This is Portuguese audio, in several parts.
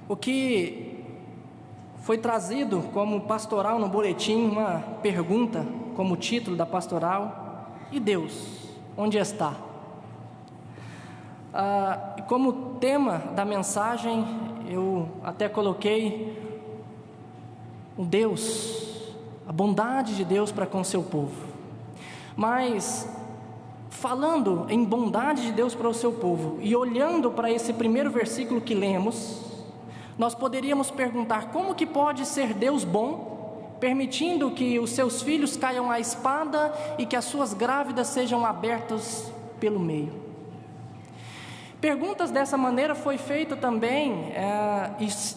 O que foi trazido como pastoral no boletim, uma pergunta como título da pastoral: e Deus, onde está? Como tema da mensagem, eu até coloquei o Deus, a bondade de Deus para com o seu povo. Mas, falando em bondade de Deus para o seu povo, e olhando para esse primeiro versículo que lemos, nós poderíamos perguntar: como que pode ser Deus bom, permitindo que os seus filhos caiam à espada e que as suas grávidas sejam abertas pelo meio? Perguntas dessa maneira foi feita também,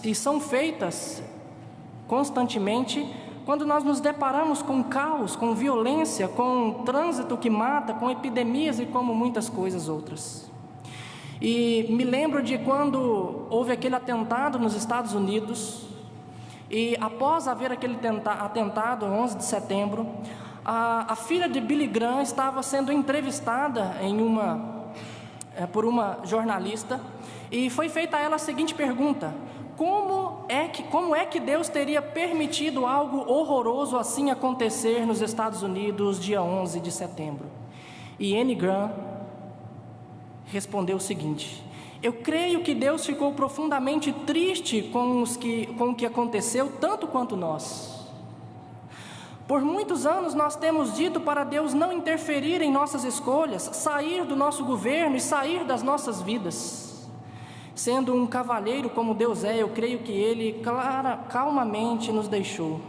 e são feitas constantemente, quando nós nos deparamos com caos, com violência, com trânsito que mata, com epidemias e como muitas coisas outras. E me lembro de quando houve aquele atentado nos Estados Unidos, e após haver aquele atentado, 11 de setembro, a filha de Billy Graham estava sendo entrevistada por uma jornalista, e foi feita a ela a seguinte pergunta: como é que Deus teria permitido algo horroroso assim acontecer nos Estados Unidos dia 11 de setembro? E Anne Graham respondeu o seguinte: eu creio que Deus ficou profundamente triste com o que aconteceu, tanto quanto nós. Por muitos anos nós temos dito para Deus não interferir em nossas escolhas, sair do nosso governo e sair das nossas vidas. Sendo um cavalheiro como Deus é, eu creio que Ele calmamente nos deixou.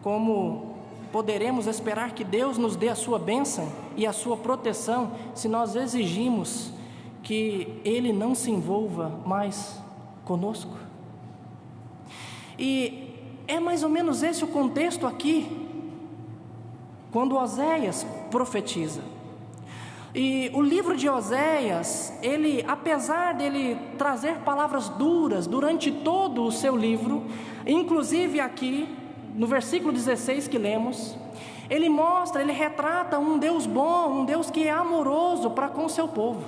Como poderemos esperar que Deus nos dê a sua bênção e a sua proteção se nós exigimos que Ele não se envolva mais conosco? E é mais ou menos esse o contexto aqui, quando Oséias profetiza. E o livro de Oséias, ele, apesar dele trazer palavras duras durante todo o seu livro, inclusive aqui no versículo 16 que lemos, ele retrata um Deus bom, um Deus que é amoroso para com o seu povo.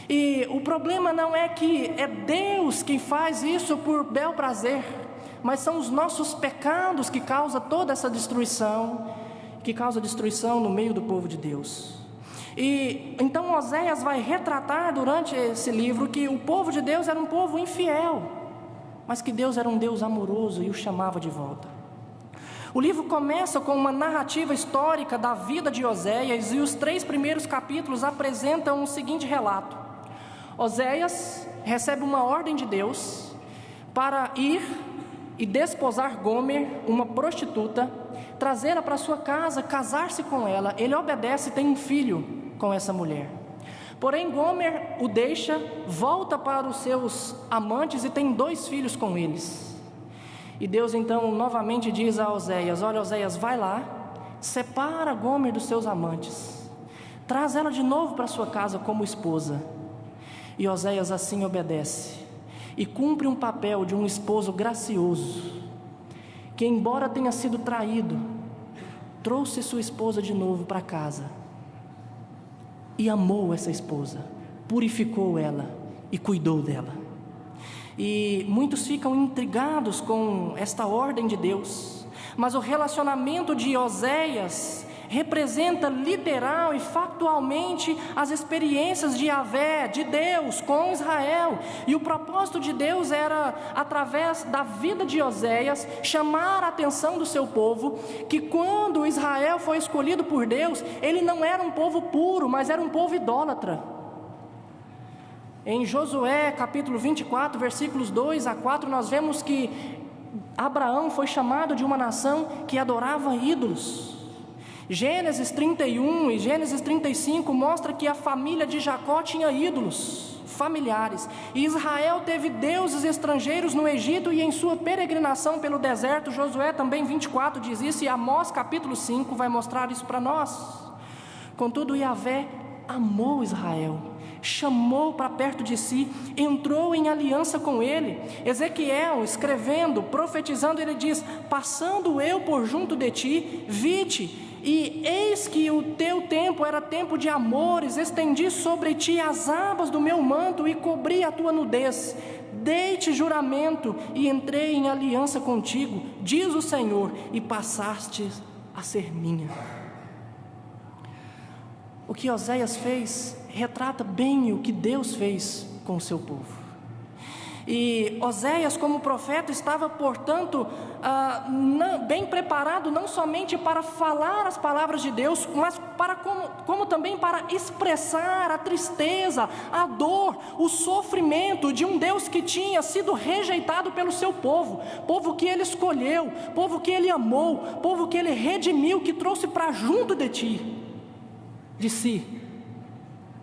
E o problema não é que é Deus quem faz isso por bel prazer, mas são os nossos pecados que causam toda essa destruição, que causa destruição no meio do povo de Deus. E então Oséias vai retratar durante esse livro que o povo de Deus era um povo infiel, mas que Deus era um Deus amoroso e o chamava de volta. O livro começa com uma narrativa histórica da vida de Oséias, e os 3 primeiros capítulos apresentam o seguinte relato: Oséias recebe uma ordem de Deus para ir e desposar Gomer, uma prostituta, trazê-la para sua casa, casar-se com ela. Ele obedece e tem um filho com essa mulher. Porém Gomer o deixa, volta para os seus amantes e tem 2 filhos com eles. E Deus então novamente diz a Oséias: olha, Oséias, vai lá, separa Gomer dos seus amantes, traz ela de novo para sua casa como esposa. E Oséias assim obedece e cumpre um papel de um esposo gracioso, que embora tenha sido traído, trouxe sua esposa de novo para casa e amou essa esposa, purificou ela e cuidou dela. E muitos ficam intrigados com esta ordem de Deus, mas o relacionamento de Oséias representa literal e factualmente as experiências de Yahvé, de Deus com Israel. E o propósito de Deus era, através da vida de Oséias, chamar a atenção do seu povo, que quando Israel foi escolhido por Deus, ele não era um povo puro, mas era um povo idólatra. Em Josué capítulo 24, versículos 2 a 4, nós vemos que Abraão foi chamado de uma nação que adorava ídolos. Gênesis 31 e Gênesis 35 mostra que a família de Jacó tinha ídolos familiares, e Israel teve deuses estrangeiros no Egito e em sua peregrinação pelo deserto. Josué também 24 diz isso, e Amós capítulo 5 vai mostrar isso para nós. Contudo, Yahvé amou Israel, chamou para perto de si, entrou em aliança com ele. Ezequiel, escrevendo, profetizando, ele diz: passando eu por junto de ti, vi-te, e eis que o teu tempo era tempo de amores, estendi sobre ti as abas do meu manto e cobri a tua nudez. dei-te juramento e entrei em aliança contigo, diz o Senhor, e passaste a ser minha. O que Oséias fez retrata bem o que Deus fez com o seu povo. E Oséias, como profeta, estava, portanto, bem preparado não somente para falar as palavras de Deus, mas como também para expressar a tristeza, a dor, o sofrimento de um Deus que tinha sido rejeitado pelo seu povo, povo que ele escolheu, povo que ele amou, povo que ele redimiu, que trouxe para junto de si,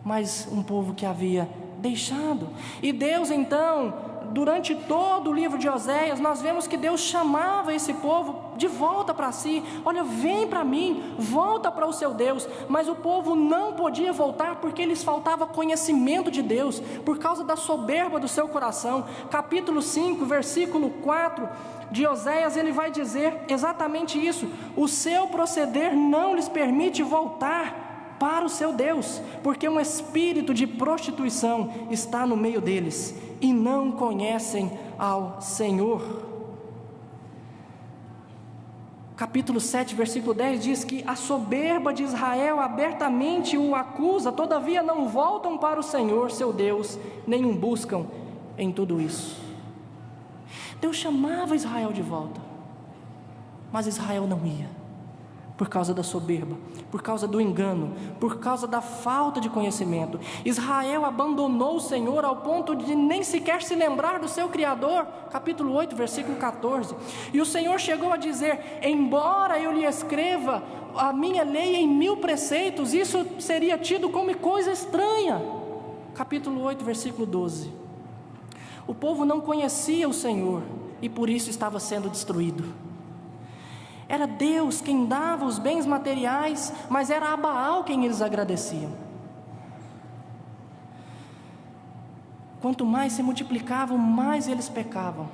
mas um povo que havia deixado. E Deus então, durante todo o livro de Oséias, nós vemos que Deus chamava esse povo de volta para si. Olha, vem para mim, volta para o seu Deus. Mas o povo não podia voltar porque lhes faltava conhecimento de Deus, por causa da soberba do seu coração. Capítulo 5, versículo 4 de Oséias, ele vai dizer exatamente isso: o seu proceder não lhes permite voltar para o seu Deus, porque um espírito de prostituição está no meio deles, e não conhecem ao Senhor. Capítulo 7, versículo 10 diz que a soberba de Israel abertamente o acusa, todavia não voltam para o Senhor, seu Deus, nem o buscam em tudo isso. Deus chamava Israel de volta, mas Israel não ia, por causa da soberba, por causa do engano, por causa da falta de conhecimento. Israel abandonou o Senhor ao ponto de nem sequer se lembrar do seu Criador. Capítulo 8, versículo 14. E o Senhor chegou a dizer: embora eu lhe escreva a minha lei em 1000 preceitos, isso seria tido como coisa estranha. Capítulo 8, versículo 12. O povo não conhecia o Senhor e por isso estava sendo destruído. Era Deus quem dava os bens materiais, mas era a Baal quem eles agradeciam. Quanto mais se multiplicavam, mais eles pecavam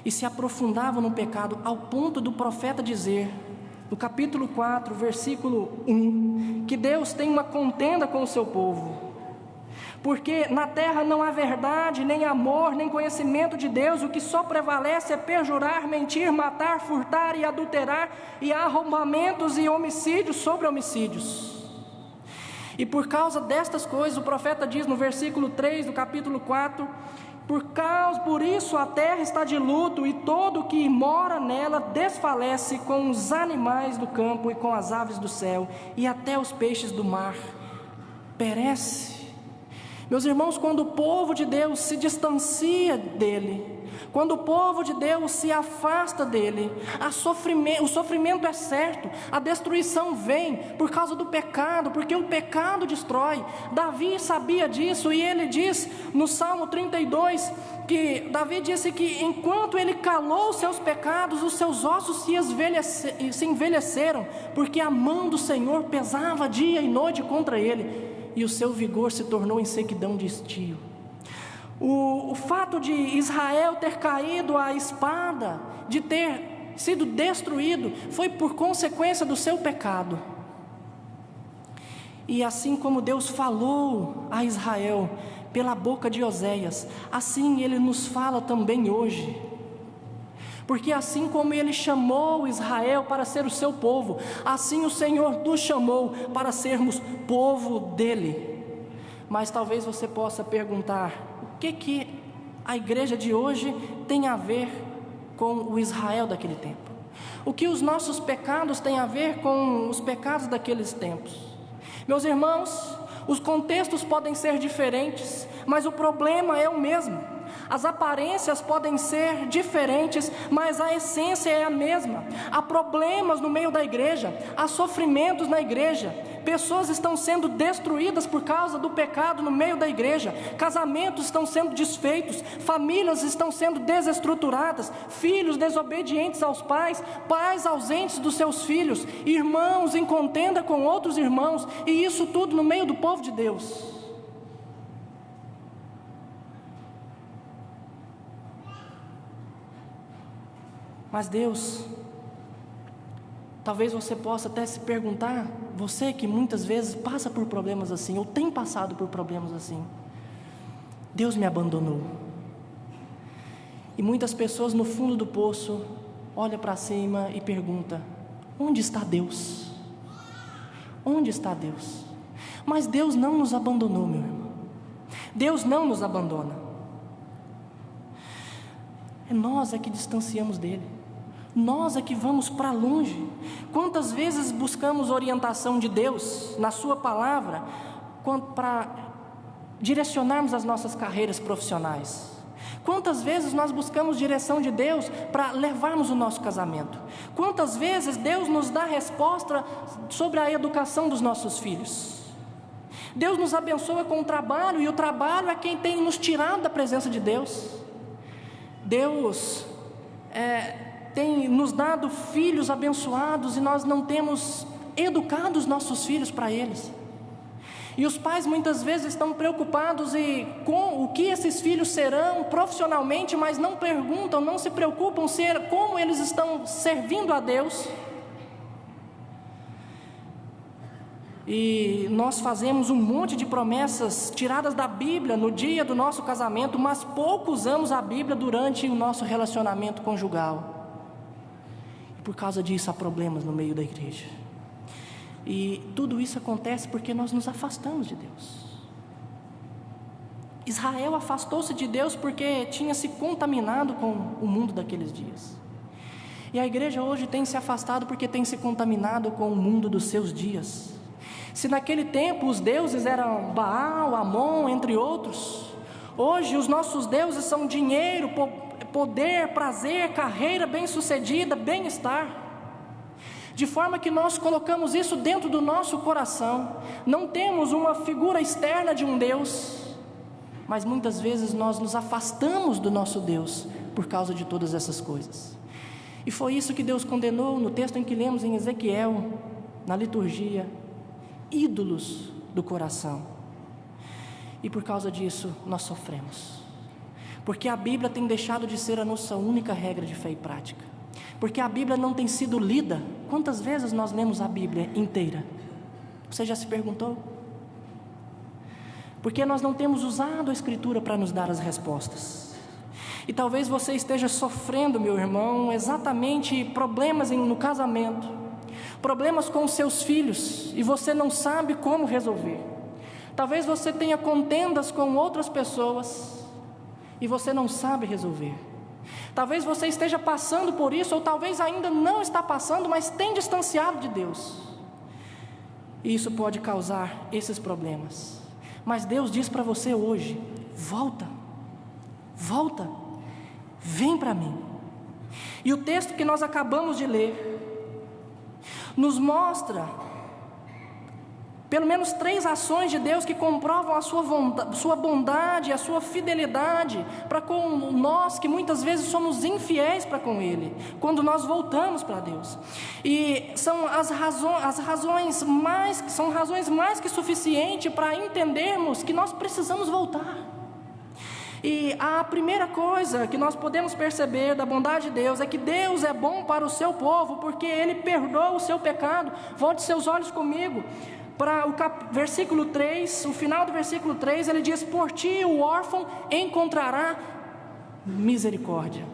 e se aprofundavam no pecado, ao ponto do profeta dizer, no capítulo 4, versículo 1, que Deus tem uma contenda com o seu povo, porque na terra não há verdade, nem amor, nem conhecimento de Deus. O que só prevalece é perjurar, mentir, matar, furtar e adulterar, e há arrombamentos e homicídios sobre homicídios. E por causa destas coisas, o profeta diz no versículo 3 do capítulo 4, por isso a terra está de luto, e todo o que mora nela desfalece, com os animais do campo e com as aves do céu, e até os peixes do mar perece. Meus irmãos, quando o povo de Deus se distancia dele, quando o povo de Deus se afasta dele, o sofrimento é certo, a destruição vem por causa do pecado, porque o pecado destrói. Davi sabia disso, e ele diz no Salmo 32, que Davi disse que enquanto ele calou os seus pecados, os seus ossos se envelheceram, porque a mão do Senhor pesava dia e noite contra ele, e o seu vigor se tornou em sequidão de estio. O fato de Israel ter caído à espada, de ter sido destruído, foi por consequência do seu pecado. E assim como Deus falou a Israel pela boca de Oséias, assim Ele nos fala também hoje. Porque assim como Ele chamou Israel para ser o seu povo, assim o Senhor nos chamou para sermos povo dEle. Mas talvez você possa perguntar: o que a igreja de hoje tem a ver com o Israel daquele tempo? O que os nossos pecados têm a ver com os pecados daqueles tempos? Meus irmãos, os contextos podem ser diferentes, mas o problema é o mesmo. As aparências podem ser diferentes, mas a essência é a mesma. Há problemas no meio da igreja, há sofrimentos na igreja, pessoas estão sendo destruídas por causa do pecado no meio da igreja, casamentos estão sendo desfeitos, famílias estão sendo desestruturadas, filhos desobedientes aos pais, pais ausentes dos seus filhos, irmãos em contenda com outros irmãos, e isso tudo no meio do povo de Deus. Mas Deus, talvez você possa até se perguntar, você que muitas vezes passa por problemas assim, ou tem passado por problemas assim, Deus me abandonou. E muitas pessoas no fundo do poço olham para cima e perguntam: onde está Deus? Onde está Deus? Mas Deus não nos abandonou, meu irmão. Deus não nos abandona. É nós que distanciamos dele. Nós que vamos para longe. Quantas vezes buscamos orientação de Deus na sua palavra para direcionarmos as nossas carreiras profissionais? Quantas vezes nós buscamos direção de Deus para levarmos o nosso casamento? Quantas vezes Deus nos dá resposta sobre a educação dos nossos filhos? Deus nos abençoa com o trabalho, e o trabalho é quem tem nos tirado da presença de Deus. Deus tem nos dado filhos abençoados, e nós não temos educado os nossos filhos para eles. E os pais muitas vezes estão preocupados com o que esses filhos serão profissionalmente, mas não perguntam, não se preocupam como eles estão servindo a Deus. E nós fazemos um monte de promessas tiradas da Bíblia no dia do nosso casamento, mas pouco usamos a Bíblia durante o nosso relacionamento conjugal. E por causa disso há problemas no meio da igreja. E tudo isso acontece porque nós nos afastamos de Deus. Israel afastou-se de Deus porque tinha se contaminado com o mundo daqueles dias. E a igreja hoje tem se afastado porque tem se contaminado com o mundo dos seus dias. Se naquele tempo os deuses eram Baal, Amon, entre outros, hoje os nossos deuses são dinheiro, poder, prazer, carreira bem-sucedida, bem-estar. De forma que nós colocamos isso dentro do nosso coração. Não temos uma figura externa de um Deus, mas muitas vezes nós nos afastamos do nosso Deus por causa de todas essas coisas. E foi isso que Deus condenou no texto em que lemos em Ezequiel, na liturgia: ídolos do coração. E por causa disso nós sofremos, porque a Bíblia tem deixado de ser a nossa única regra de fé e prática, porque a Bíblia não tem sido lida. Quantas vezes nós lemos a Bíblia inteira? Você já se perguntou? Porque nós não temos usado a Escritura para nos dar as respostas. E talvez você esteja sofrendo, meu irmão, exatamente problemas no casamento, problemas com os seus filhos, e você não sabe como resolver. Talvez você tenha contendas com outras pessoas e você não sabe resolver. Talvez você esteja passando por isso, ou talvez ainda não está passando, mas tem distanciado de Deus. E isso pode causar esses problemas. Mas Deus diz para você hoje: volta, volta, vem para mim. E o texto que nós acabamos de ler nos mostra pelo menos 3 ações de Deus que comprovam a sua bondade, a sua fidelidade para com nós, que muitas vezes somos infiéis para com Ele, quando nós voltamos para Deus. E são razões mais que suficientes para entendermos que nós precisamos voltar. E a primeira coisa que nós podemos perceber da bondade de Deus é que Deus é bom para o seu povo, porque Ele perdoa o seu pecado. Volte seus olhos comigo para o versículo 3, o final do versículo 3, ele diz: por ti o órfão encontrará misericórdia.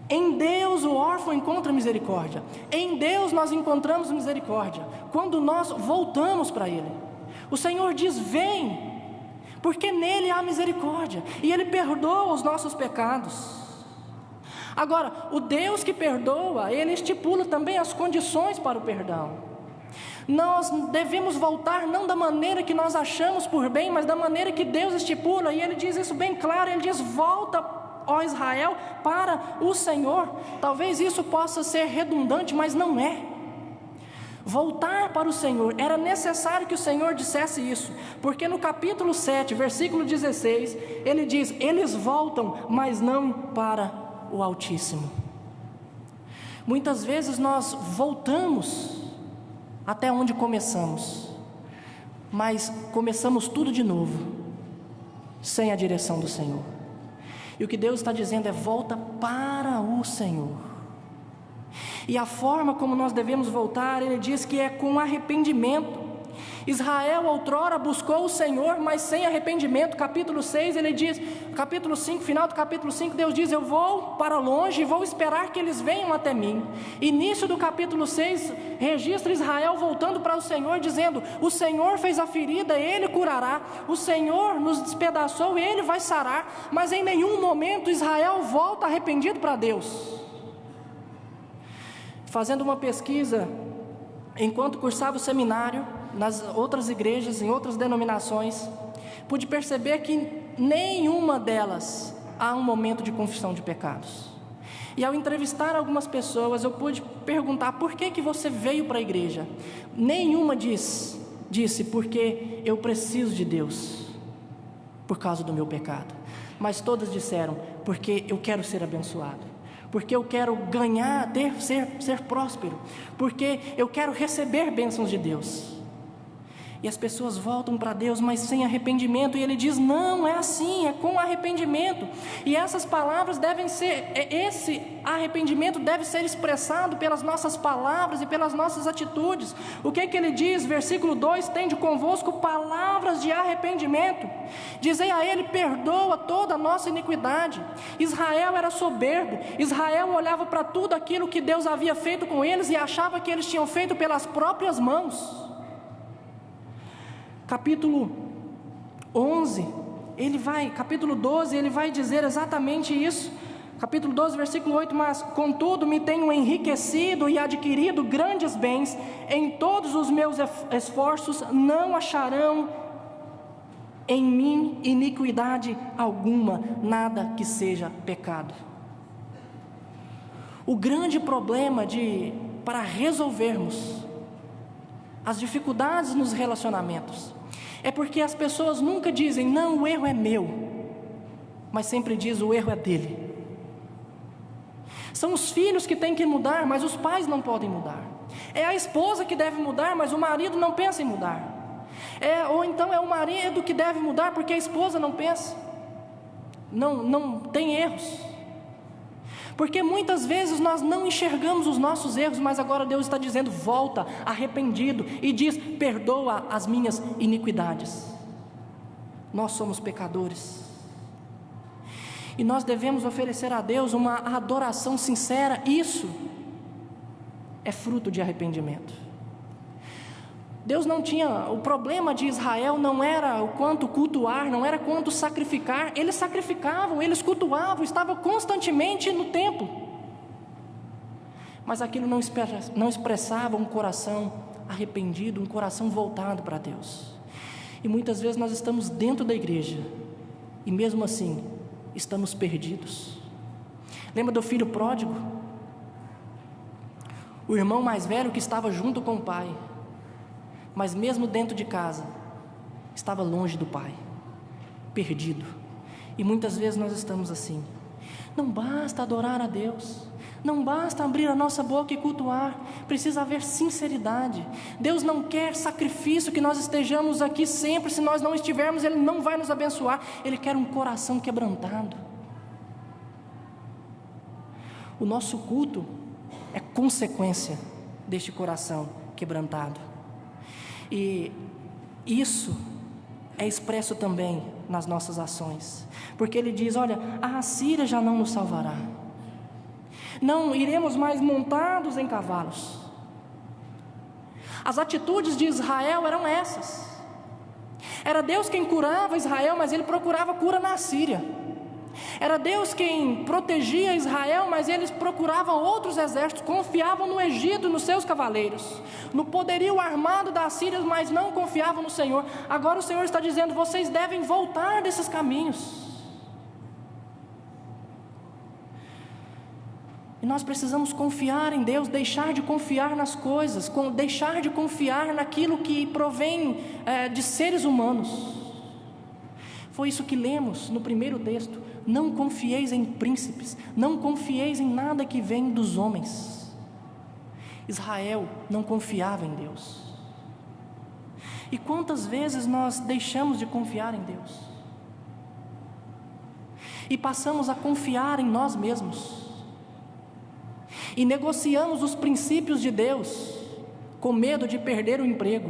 Em Deus o órfão encontra misericórdia. Em Deus nós encontramos misericórdia quando nós voltamos para Ele. O Senhor diz: vem, porque nele há misericórdia, e Ele perdoa os nossos pecados. Agora, o Deus que perdoa, Ele estipula também as condições para o perdão. Nós devemos voltar não da maneira que nós achamos por bem, mas da maneira que Deus estipula, e Ele diz isso bem claro. Ele diz: volta, ó Israel, para o Senhor. Talvez isso possa ser redundante, mas não é. Voltar para o Senhor, era necessário que o Senhor dissesse isso, porque no capítulo 7, versículo 16, Ele diz: eles voltam, mas não para o Altíssimo. Muitas vezes nós voltamos até onde começamos, mas começamos tudo de novo, sem a direção do Senhor. E o que Deus está dizendo é: volta para o Senhor. E a forma como nós devemos voltar, Ele diz que é com arrependimento. Israel outrora buscou o Senhor, mas sem arrependimento. Capítulo 6, ele diz, capítulo 5, final do capítulo 5, Deus diz: eu vou para longe e vou esperar que eles venham até mim. Início do capítulo 6, registra Israel voltando para o Senhor, dizendo: o Senhor fez a ferida, Ele curará. O Senhor nos despedaçou, Ele vai sarar. Mas em nenhum momento Israel volta arrependido para Deus. Fazendo uma pesquisa, enquanto cursava o seminário, nas outras igrejas, em outras denominações, pude perceber que nenhuma delas há um momento de confissão de pecados. E ao entrevistar algumas pessoas, eu pude perguntar: por que você veio para a igreja? Nenhuma disse: porque eu preciso de Deus, por causa do meu pecado. Mas todas disseram: porque eu quero ser abençoado, porque eu quero ganhar, ser próspero, porque eu quero receber bênçãos de Deus. E as pessoas voltam para Deus, mas sem arrependimento, e Ele diz: não, é assim, é com arrependimento. E essas palavras devem ser, esse arrependimento deve ser expressado pelas nossas palavras e pelas nossas atitudes. O que Ele diz? Versículo 2: tende convosco palavras de arrependimento, dizei a Ele: perdoa toda a nossa iniquidade. Israel era soberbo, Israel olhava para tudo aquilo que Deus havia feito com eles e achava que eles tinham feito pelas próprias mãos. Capítulo 11, capítulo 12, ele vai dizer exatamente isso. Capítulo 12, versículo 8: mas contudo me tenho enriquecido e adquirido grandes bens, em todos os meus esforços não acharão em mim iniquidade alguma, nada que seja pecado. O grande problema para resolvermos as dificuldades nos relacionamentos é porque as pessoas nunca dizem: não, o erro é meu, mas sempre diz: o erro é dele. São os filhos que têm que mudar, mas os pais não podem mudar. É a esposa que deve mudar, mas o marido não pensa em mudar. Ou então é o marido que deve mudar, porque a esposa não pensa, não tem erros. Porque muitas vezes nós não enxergamos os nossos erros, mas agora Deus está dizendo: volta, arrependido, e diz: perdoa as minhas iniquidades. Nós somos pecadores, e nós devemos oferecer a Deus uma adoração sincera. Isso é fruto de arrependimento. Deus não tinha, o problema de Israel não era o quanto cultuar, não era quanto sacrificar. Eles sacrificavam, eles cultuavam, estavam constantemente no templo, mas aquilo não expressava um coração arrependido, um coração voltado para Deus. E muitas vezes nós estamos dentro da igreja e mesmo assim estamos perdidos. Lembra do filho pródigo? O irmão mais velho que estava junto com o pai, mas mesmo dentro de casa, estava longe do Pai, perdido. E muitas vezes nós estamos assim. Não basta adorar a Deus, não basta abrir a nossa boca e cultuar, precisa haver sinceridade. Deus não quer sacrifício, que nós estejamos aqui sempre. Se nós não estivermos, Ele não vai nos abençoar. Ele quer um coração quebrantado. O nosso culto é consequência deste coração quebrantado. E isso é expresso também nas nossas ações, porque Ele diz: olha, a Assíria já não nos salvará, não iremos mais montados em cavalos. As atitudes de Israel eram essas. Era Deus quem curava Israel, mas Ele procurava cura na Assíria. Era Deus quem protegia Israel, mas eles procuravam outros exércitos, confiavam no Egito, nos seus cavaleiros, no poderio armado da Assíria, mas não confiavam no Senhor. Agora o Senhor está dizendo: vocês devem voltar desses caminhos. E nós precisamos confiar em Deus, deixar de confiar nas coisas, deixar de confiar naquilo que provém de seres humanos. Foi isso que lemos no primeiro texto: não confieis em príncipes, não confieis em nada que vem dos homens. Israel não confiava em Deus. E quantas vezes nós deixamos de confiar em Deus e passamos a confiar em nós mesmos, e negociamos os princípios de Deus com medo de perder o emprego,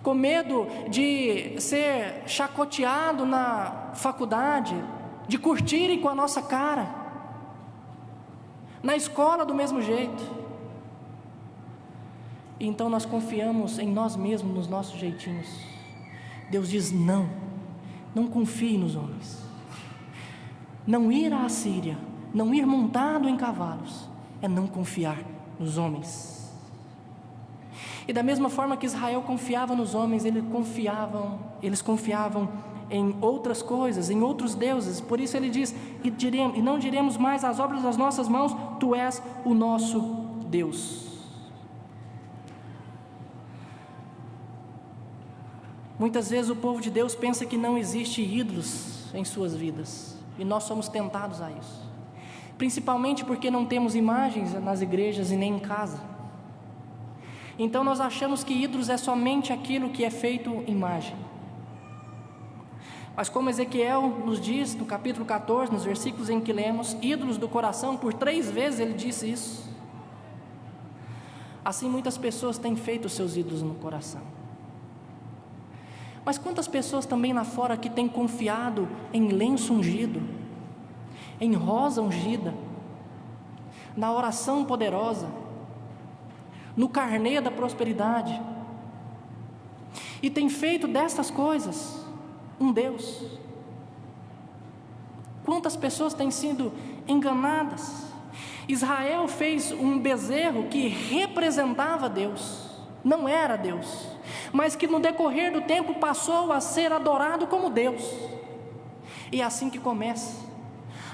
com medo de ser chacoteado na faculdade, de curtirem com a nossa cara, na escola do mesmo jeito. E então nós confiamos em nós mesmos, nos nossos jeitinhos. Deus diz: não confie nos homens. Não ir à Assíria, não ir montado em cavalos, é não confiar nos homens. E da mesma forma que Israel confiava nos homens, eles confiavam em outras coisas, em outros deuses. Por isso ele diz: e não diremos mais às obras das nossas mãos, tu és o nosso Deus. Muitas vezes o povo de Deus pensa que não existe ídolos em suas vidas, e nós somos tentados a isso, principalmente porque não temos imagens nas igrejas e nem em casa. Então nós achamos que ídolos é somente aquilo que é feito imagem. Mas como Ezequiel nos diz no capítulo 14, nos versículos em que lemos, ídolos do coração, por 3 vezes ele disse isso. Assim muitas pessoas têm feito seus ídolos no coração. Mas quantas pessoas também lá fora que têm confiado em lenço ungido, em rosa ungida, na oração poderosa, no carnê da prosperidade, e tem feito destas coisas um Deus. Quantas pessoas têm sido enganadas? Israel fez um bezerro que representava Deus, não era Deus, mas que no decorrer do tempo passou a ser adorado como Deus. E é assim que começa.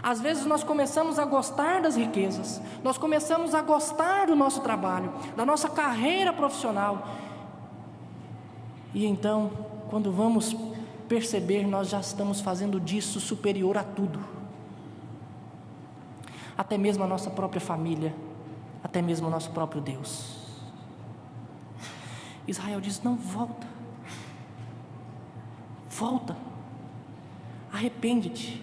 Às vezes nós começamos a gostar das riquezas, nós começamos a gostar do nosso trabalho, da nossa carreira profissional, e então, quando vamos perceber, nós já estamos fazendo disso superior a tudo, até mesmo a nossa própria família, até mesmo o nosso próprio Deus. Israel diz: não, volta, arrepende-te,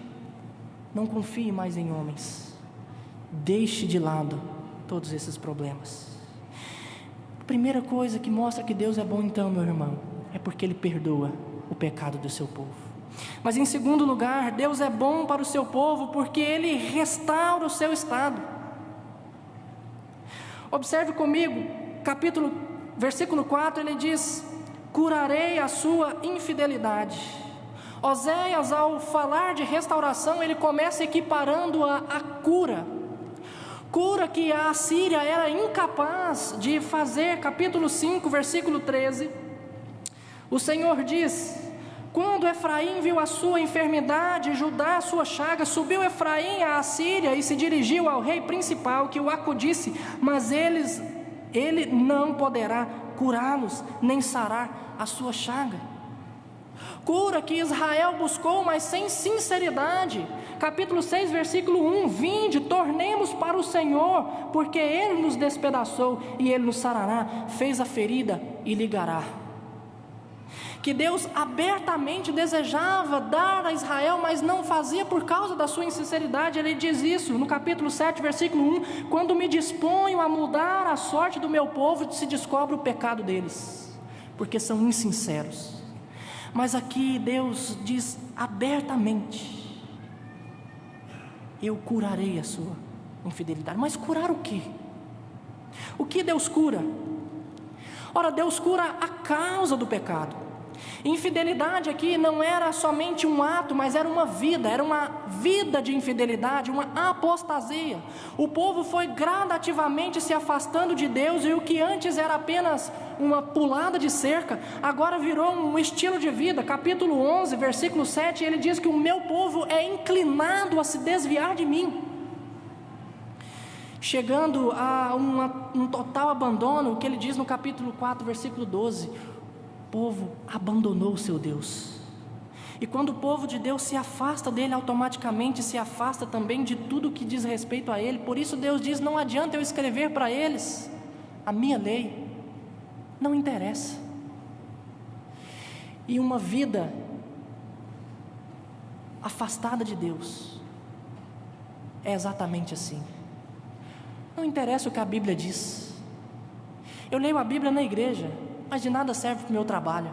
não confie mais em homens, deixe de lado todos esses problemas. A primeira coisa que mostra que Deus é bom, então, meu irmão, é porque Ele perdoa o pecado do seu povo. Mas em segundo lugar, Deus é bom para o seu povo porque Ele restaura o seu estado. Observe comigo, versículo 4, ele diz: curarei a sua infidelidade. Oséias, ao falar de restauração, ele começa equiparando-a à cura que a Assíria era incapaz de fazer. Capítulo 5, versículo 13, o Senhor diz: quando Efraim viu a sua enfermidade, Judá a sua chaga, subiu Efraim à Assíria e se dirigiu ao rei principal, que o acudisse, mas ele não poderá curá-los, nem sarar a sua chaga. Cura que Israel buscou, mas sem sinceridade. Capítulo 6, versículo 1: vinde, tornemos para o Senhor, porque Ele nos despedaçou e Ele nos sarará, fez a ferida e ligará. Que Deus abertamente desejava dar a Israel, mas não fazia por causa da sua insinceridade. Ele diz isso no capítulo 7, versículo 1: quando me disponho a mudar a sorte do meu povo, se descobre o pecado deles, porque são insinceros. Mas aqui Deus diz abertamente: eu curarei a sua infidelidade. Mas curar o quê? O que Deus cura? Ora, Deus cura a causa do pecado. Infidelidade aqui não era somente um ato, mas era uma vida de infidelidade, uma apostasia. O povo foi gradativamente se afastando de Deus, e o que antes era apenas uma pulada de cerca, agora virou um estilo de vida. Capítulo 11, versículo 7, ele diz que o meu povo é inclinado a se desviar de mim, chegando a um total abandono, o que ele diz no capítulo 4, versículo 12, o povo abandonou o seu Deus. E quando o povo de Deus se afasta dele, automaticamente se afasta também de tudo que diz respeito a ele. Por isso Deus diz: não adianta eu escrever para eles a minha lei, não interessa. E uma vida afastada de Deus é exatamente assim. Não interessa o que a Bíblia diz. Eu leio a Bíblia na igreja, mas de nada serve para o meu trabalho.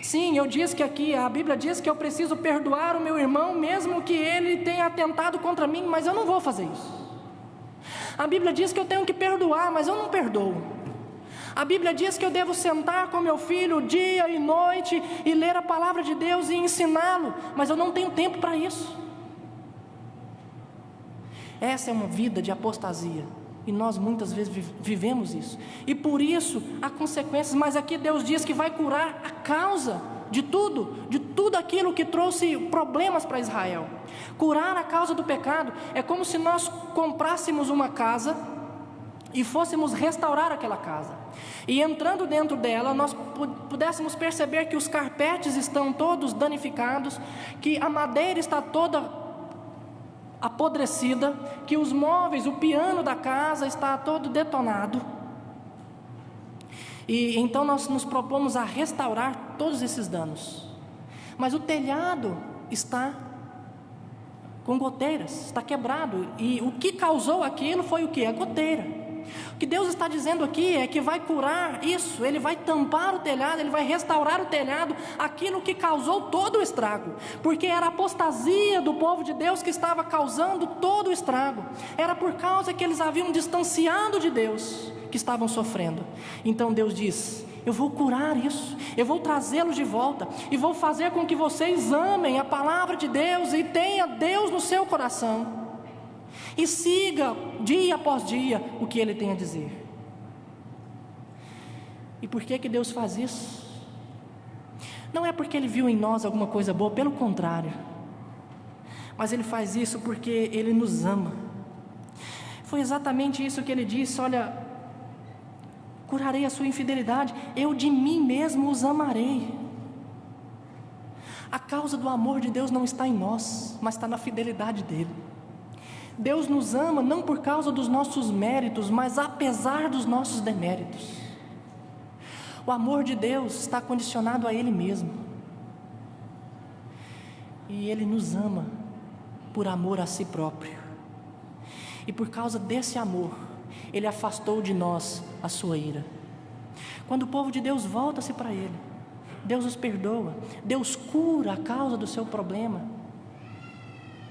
Sim, eu disse que aqui, a Bíblia diz que eu preciso perdoar o meu irmão, mesmo que ele tenha atentado contra mim, mas eu não vou fazer isso. A Bíblia diz que eu tenho que perdoar, mas eu não perdoo. A Bíblia diz que eu devo sentar com meu filho dia e noite e ler a palavra de Deus e ensiná-lo, mas eu não tenho tempo para isso. Essa é uma vida de apostasia, e nós muitas vezes vivemos isso, e por isso há consequências. Mas aqui Deus diz que vai curar a causa de tudo aquilo que trouxe problemas para Israel. Curar a causa do pecado é como se nós comprássemos uma casa e fôssemos restaurar aquela casa, e entrando dentro dela, nós pudéssemos perceber que os carpetes estão todos danificados, que a madeira está toda apodrecida, que os móveis, o piano da casa está todo detonado. E então nós nos propomos a restaurar todos esses danos, mas o telhado está com goteiras, está quebrado, e o que causou aquilo foi o que? A goteira. O que Deus está dizendo aqui é que vai curar isso, Ele vai tampar o telhado, Ele vai restaurar o telhado, aquilo que causou todo o estrago, porque era a apostasia do povo de Deus que estava causando todo o estrago, era por causa que eles haviam distanciado de Deus que estavam sofrendo. Então Deus diz: eu vou curar isso, eu vou trazê-los de volta, e vou fazer com que vocês amem a palavra de Deus, e tenha Deus no seu coração, e siga dia após dia o que Ele tem a dizer. E por que Deus faz isso? Não é porque Ele viu em nós alguma coisa boa, pelo contrário, mas Ele faz isso porque Ele nos ama. Foi exatamente isso que Ele disse: olha, curarei a sua infidelidade, eu de mim mesmo os amarei. A causa do amor de Deus não está em nós, mas está na fidelidade dEle. Deus nos ama não por causa dos nossos méritos, mas apesar dos nossos deméritos. O amor de Deus está condicionado a Ele mesmo, e Ele nos ama por amor a si próprio, e por causa desse amor Ele afastou de nós a sua ira. Quando o povo de Deus volta-se para Ele, Deus os perdoa, Deus cura a causa do seu problema,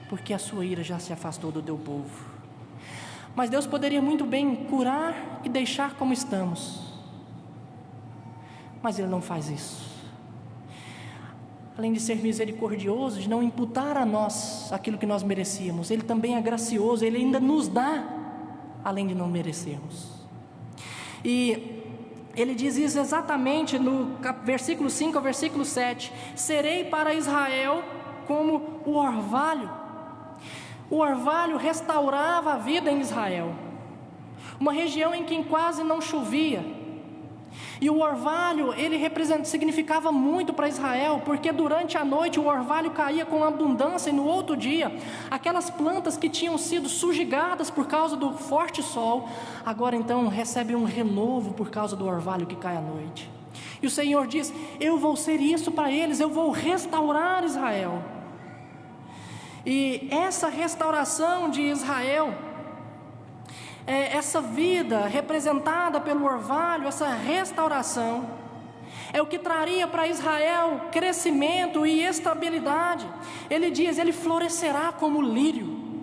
porque a sua ira já se afastou do teu povo. Mas Deus poderia muito bem curar e deixar como estamos, mas Ele não faz isso. Além de ser misericordioso, de não imputar a nós aquilo que nós merecíamos, Ele também é gracioso, Ele ainda nos dá, além de não merecermos. E Ele diz isso exatamente no versículo 5 ao versículo 7: serei para Israel como o orvalho. O orvalho restaurava a vida em Israel, uma região em que quase não chovia. E o orvalho, ele significava muito para Israel, porque durante a noite o orvalho caía com abundância, e no outro dia, aquelas plantas que tinham sido sujigadas por causa do forte sol, agora então recebem um renovo por causa do orvalho que cai à noite. E o Senhor diz: eu vou ser isso para eles, eu vou restaurar Israel. E essa restauração de Israel, essa vida representada pelo orvalho, essa restauração, é o que traria para Israel crescimento e estabilidade. Ele diz: ele florescerá como lírio,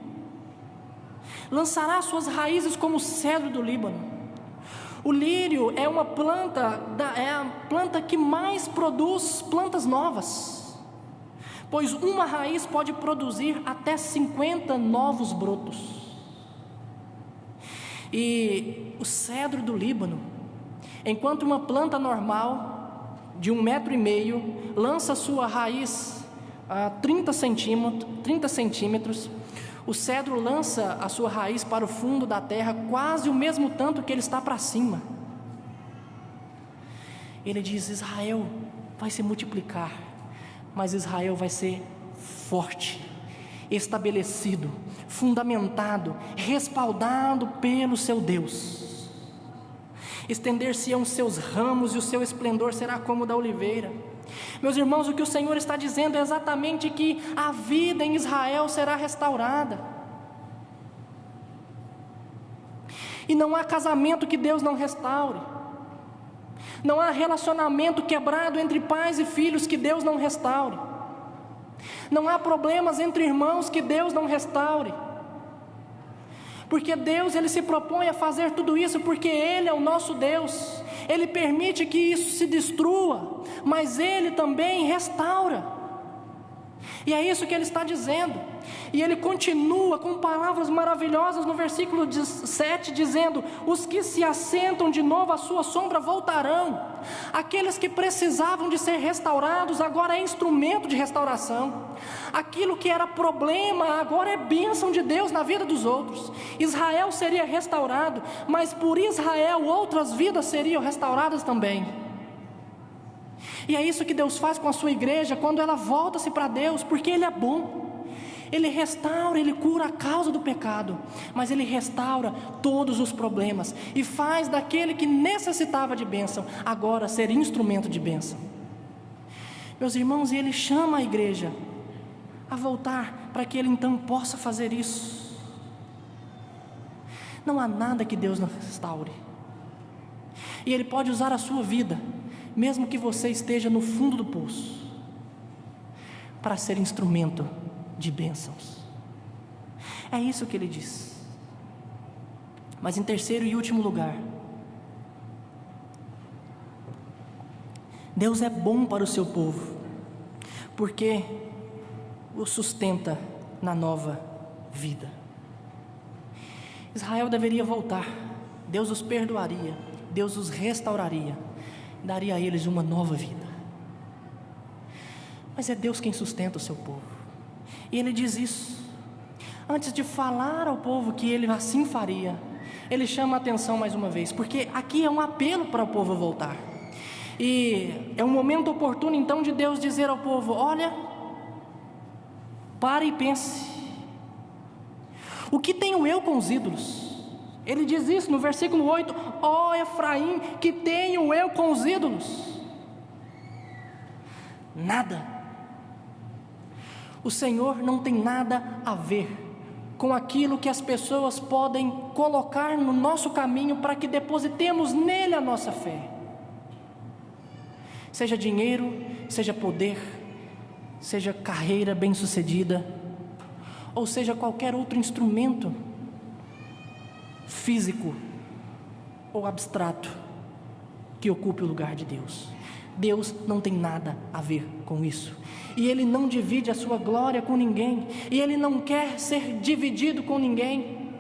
lançará suas raízes como o cedro do Líbano. O lírio é uma planta, é a planta que mais produz plantas novas, pois uma raiz pode produzir até 50 novos brotos. E o cedro do Líbano, enquanto uma planta normal de 1,5 metro lança sua raiz a 30 centímetros, o cedro lança a sua raiz para o fundo da terra quase o mesmo tanto que ele está para cima. Ele diz: Israel vai se multiplicar, mas Israel vai ser forte, estabelecido, fundamentado, respaldado pelo seu Deus. Estender-se-ão seus ramos e o seu esplendor será como o da oliveira. Meus irmãos, o que o Senhor está dizendo é exatamente que a vida em Israel será restaurada. E não há casamento que Deus não restaure, Não há relacionamento quebrado entre pais e filhos que Deus não restaure. Não há problemas entre irmãos que Deus não restaure. Porque Deus, Ele se propõe a fazer tudo isso porque Ele é o nosso Deus. Ele permite que isso se destrua, mas Ele também restaura. E é isso que Ele está dizendo. E Ele continua com palavras maravilhosas no versículo 7, dizendo: os que se assentam de novo à sua sombra voltarão. Aqueles que precisavam de ser restaurados, agora é instrumento de restauração. Aquilo que era problema, agora é bênção de Deus na vida dos outros. Israel seria restaurado, mas por Israel outras vidas seriam restauradas também. E é isso que Deus faz com a sua igreja quando ela volta-se para Deus, porque Ele é bom. Ele restaura, Ele cura a causa do pecado, mas Ele restaura todos os problemas e faz daquele que necessitava de bênção agora ser instrumento de bênção. Meus irmãos, e Ele chama a igreja a voltar para que Ele então possa fazer isso. Não há nada que Deus não restaure, e Ele pode usar a sua vida, mesmo que você esteja no fundo do poço, para ser instrumento de bênçãos. É isso que Ele diz. Mas em terceiro e último lugar, Deus é bom para o seu povo, porque o sustenta na nova vida. Israel deveria voltar, Deus os perdoaria, Deus os restauraria, daria a eles uma nova vida. Mas é Deus quem sustenta o seu povo. E Ele diz isso. Antes de falar ao povo que Ele assim faria, Ele chama a atenção mais uma vez, porque aqui é um apelo para o povo voltar. E é um momento oportuno então de Deus dizer ao povo: olha, pare e pense. O que tenho eu com os ídolos? Ele diz isso no versículo 8: ó Efraim, que tenho eu com os ídolos? Nada. O Senhor não tem nada a ver com aquilo que as pessoas podem colocar no nosso caminho para que depositemos nele a nossa fé. Seja dinheiro, seja poder, seja carreira bem-sucedida, ou seja qualquer outro instrumento físico ou abstrato que ocupe o lugar de Deus. Deus não tem nada a ver com isso, e Ele não divide a sua glória com ninguém, e Ele não quer ser dividido com ninguém.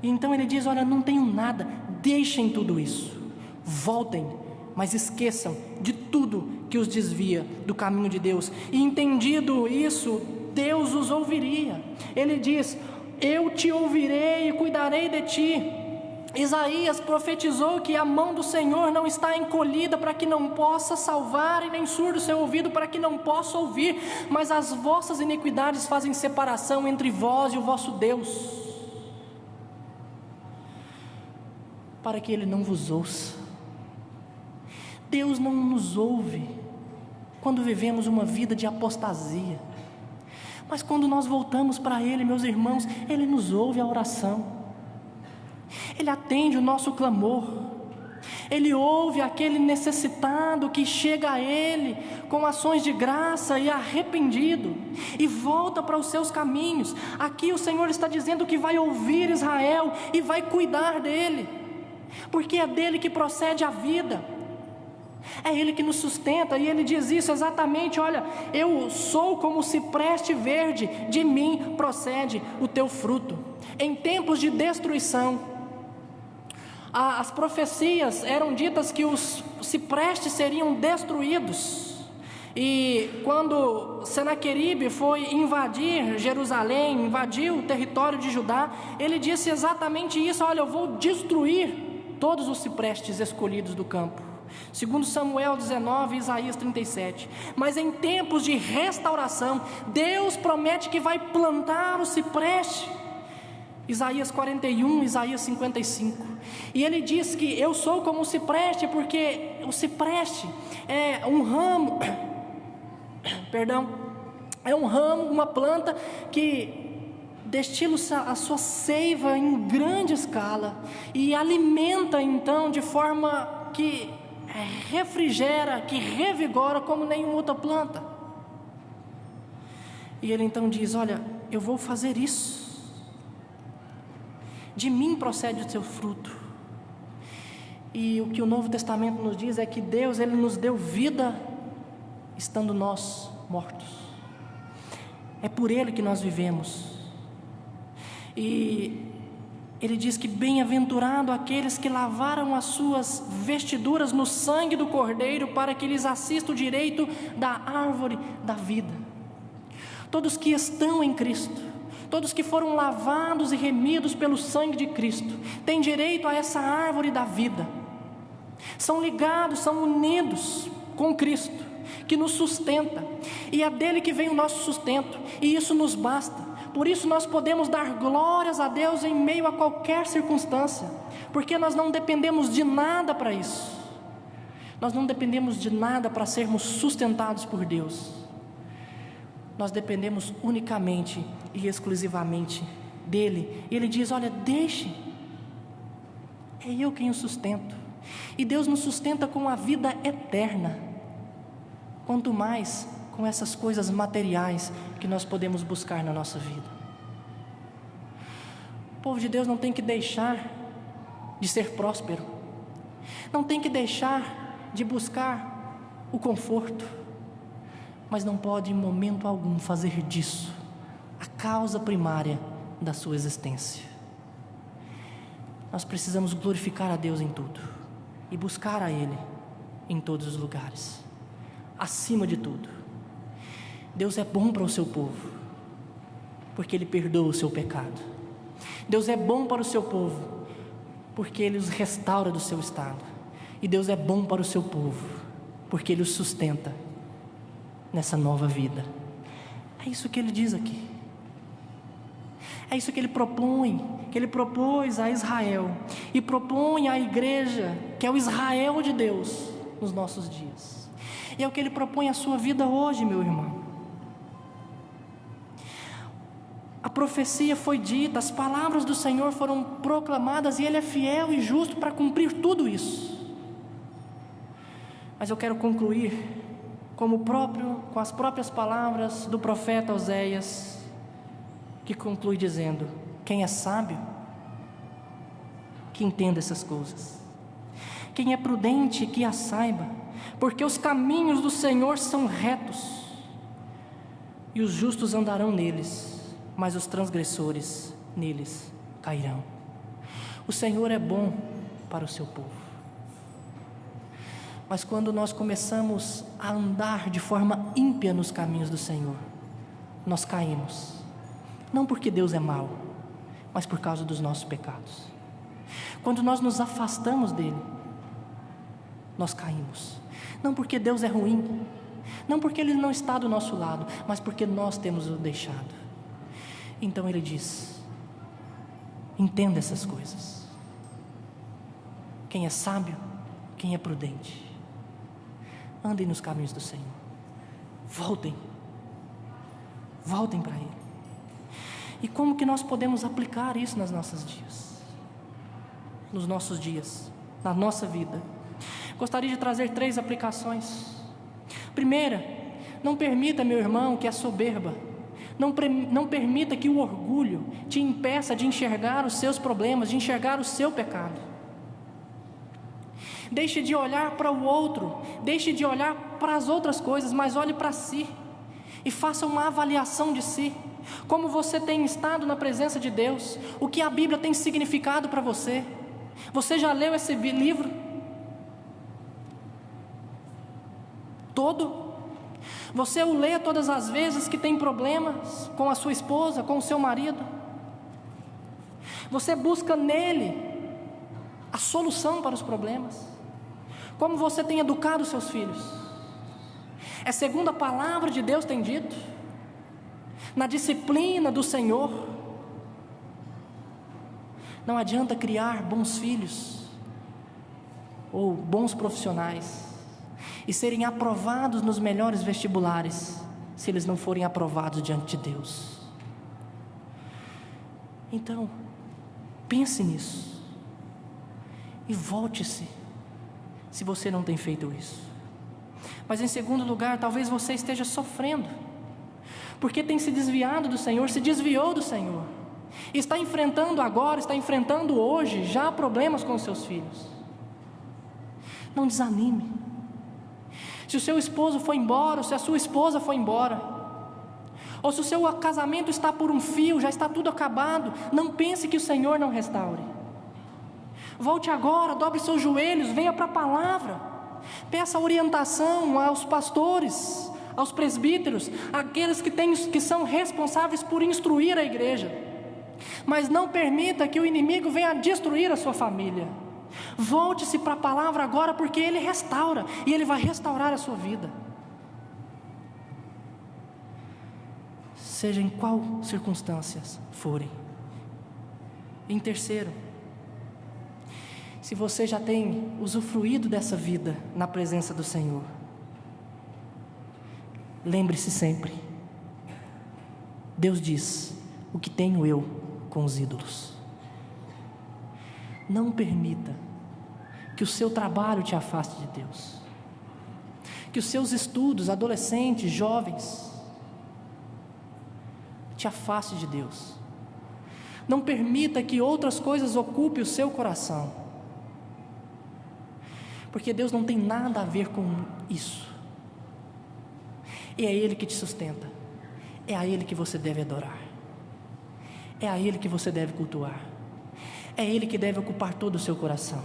E então Ele diz: olha, não tenho nada, deixem tudo isso, voltem, mas esqueçam de tudo que os desvia do caminho de Deus. E entendido isso, Deus os ouviria. Ele diz: eu te ouvirei e cuidarei de ti. Isaías profetizou que a mão do Senhor não está encolhida para que não possa salvar, e nem surdo seu ouvido para que não possa ouvir, mas as vossas iniquidades fazem separação entre vós e o vosso Deus, para que Ele não vos ouça. Deus não nos ouve quando vivemos uma vida de apostasia, mas quando nós voltamos para Ele, meus irmãos, Ele nos ouve a oração. Ele atende o nosso clamor, Ele ouve aquele necessitado que chega a Ele com ações de graça e arrependido, e volta para os seus caminhos. Aqui o Senhor está dizendo que vai ouvir Israel e vai cuidar dele, porque é dele que procede a vida, é Ele que nos sustenta. E Ele diz isso exatamente: olha, eu sou como o cipreste verde, de mim procede o teu fruto. Em tempos de destruição, as profecias eram ditas que os ciprestes seriam destruídos. E quando Senaqueribe foi invadir Jerusalém, invadiu o território de Judá, ele disse exatamente isso: olha, eu vou destruir todos os ciprestes escolhidos do campo. Segundo Samuel 19 e Isaías 37. Mas em tempos de restauração, Deus promete que vai plantar o cipreste. Isaías 41, Isaías 55. E Ele diz que eu sou como o cipreste, porque o cipreste é um ramo, é um ramo, uma planta que destila a sua seiva em grande escala e alimenta então de forma que refrigera, que revigora como nenhuma outra planta. E ele então diz: olha, eu vou fazer isso. De mim procede o seu fruto. E o que o Novo Testamento nos diz é que Deus, Ele nos deu vida estando nós mortos. É por Ele que nós vivemos. E Ele diz que bem-aventurado aqueles que lavaram as suas vestiduras no sangue do Cordeiro, para que lhes assista o direito da árvore da vida. Todos que estão em Cristo, todos que foram lavados e remidos pelo sangue de Cristo, têm direito a essa árvore da vida. São ligados, são unidos com Cristo, que nos sustenta, e é dele que vem o nosso sustento, e isso nos basta. Por isso nós podemos dar glórias a Deus em meio a qualquer circunstância, porque nós não dependemos de nada para isso. Nós não dependemos de nada para sermos sustentados por Deus. Nós dependemos unicamente e exclusivamente dele. E ele diz: olha, deixe, é eu quem o sustento. E Deus nos sustenta com a vida eterna, quanto mais com essas coisas materiais que nós podemos buscar na nossa vida. O povo de Deus não tem que deixar de ser próspero, não tem que deixar de buscar o conforto, mas não pode em momento algum fazer disso a causa primária da sua existência. Nós precisamos glorificar a Deus em tudo e buscar a Ele em todos os lugares. Acima de tudo, Deus é bom para o seu povo, porque Ele perdoa o seu pecado. Deus é bom para o seu povo, porque Ele os restaura do seu estado. E Deus é bom para o seu povo, porque Ele os sustenta nessa nova vida. É isso que Ele diz aqui. É isso que Ele propõe, que Ele propôs a Israel e propõe à igreja, que é o Israel de Deus nos nossos dias. E é o que Ele propõe à sua vida hoje, meu irmão. A profecia foi dita, as palavras do Senhor foram proclamadas, e Ele é fiel e justo para cumprir tudo isso. Mas eu quero concluir com as próprias palavras do profeta Oséias, que conclui dizendo: quem é sábio, que entenda essas coisas. Quem é prudente, que as saiba, porque os caminhos do Senhor são retos, e os justos andarão neles, mas os transgressores neles cairão. O Senhor é bom para o seu povo. Mas quando nós começamos a andar de forma ímpia nos caminhos do Senhor, nós caímos. Não porque Deus é mau, mas por causa dos nossos pecados. Quando nós nos afastamos dele, nós caímos. Não porque Deus é ruim, não porque Ele não está do nosso lado, mas porque nós temos o deixado. Então Ele diz: entenda essas coisas. Quem é sábio, quem é prudente, andem nos caminhos do Senhor. Voltem para Ele. E como que nós podemos aplicar isso nos nossos dias, na nossa vida? Gostaria de trazer 3 aplicações. Primeira, não permita, meu irmão, que a soberba, não permita que o orgulho te impeça de enxergar os seus problemas, de enxergar o seu pecado. Deixe de olhar para o outro, deixe de olhar para as outras coisas, mas olhe para si e faça uma avaliação de si. Como você tem estado na presença de Deus? O que a Bíblia tem significado para você? Você já leu esse livro todo? Você o lê todas as vezes que tem problemas com a sua esposa, com o seu marido? Você busca nele a solução para os problemas? Como você tem educado os seus filhos? É segundo a palavra de Deus tem dito? Na disciplina do Senhor? Não adianta criar bons filhos ou bons profissionais e serem aprovados nos melhores vestibulares se eles não forem aprovados diante de Deus. Então, pense nisso e volte-se se você não tem feito isso. Mas em segundo lugar, talvez você esteja sofrendo, porque tem se desviado do Senhor, se desviou do Senhor, está enfrentando agora, está enfrentando hoje já problemas com os seus filhos. Não desanime. Se o seu esposo foi embora, ou se a sua esposa foi embora, ou se o seu casamento está por um fio, já está tudo acabado, não pense que o Senhor não restaure. Volte agora, dobre seus joelhos, venha para a palavra, peça orientação aos pastores, aos presbíteros, aqueles que são responsáveis por instruir a igreja. Mas não permita que o inimigo venha destruir a sua família. Volte-se para a palavra agora, porque Ele restaura, e Ele vai restaurar a sua vida. Seja em qual circunstâncias forem. Em terceiro, se você já tem usufruído dessa vida na presença do Senhor, lembre-se sempre, Deus diz: o que tenho eu com os ídolos? Não permita que o seu trabalho te afaste de Deus, que os seus estudos, adolescentes, jovens, te afaste de Deus. Não permita que outras coisas ocupem o seu coração, porque Deus não tem nada a ver com isso. E é Ele que te sustenta, é a Ele que você deve adorar, é a Ele que você deve cultuar, é Ele que deve ocupar todo o seu coração.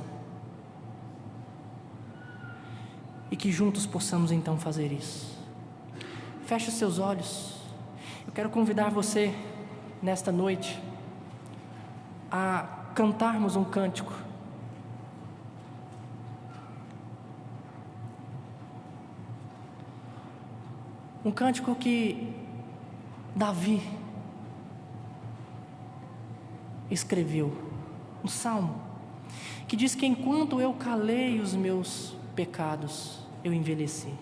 E que juntos possamos então fazer isso. Feche os seus olhos. Eu quero convidar você nesta noite a cantarmos um cântico. Um cântico que Davi escreveu, um salmo, que diz que enquanto eu calei os meus pecados, eu envelheci.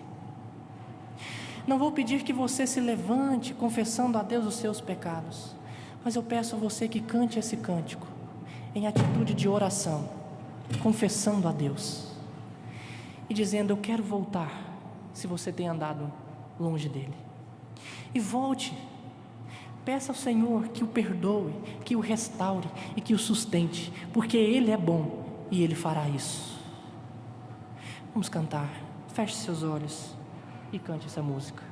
Não vou pedir que você se levante confessando a Deus os seus pecados, mas eu peço a você que cante esse cântico em atitude de oração, confessando a Deus e dizendo: eu quero voltar, se você tem andado longe dele. E volte, peça ao Senhor que o perdoe, que o restaure e que o sustente, porque Ele é bom e Ele fará isso. Vamos cantar. Feche seus olhos e cante essa música.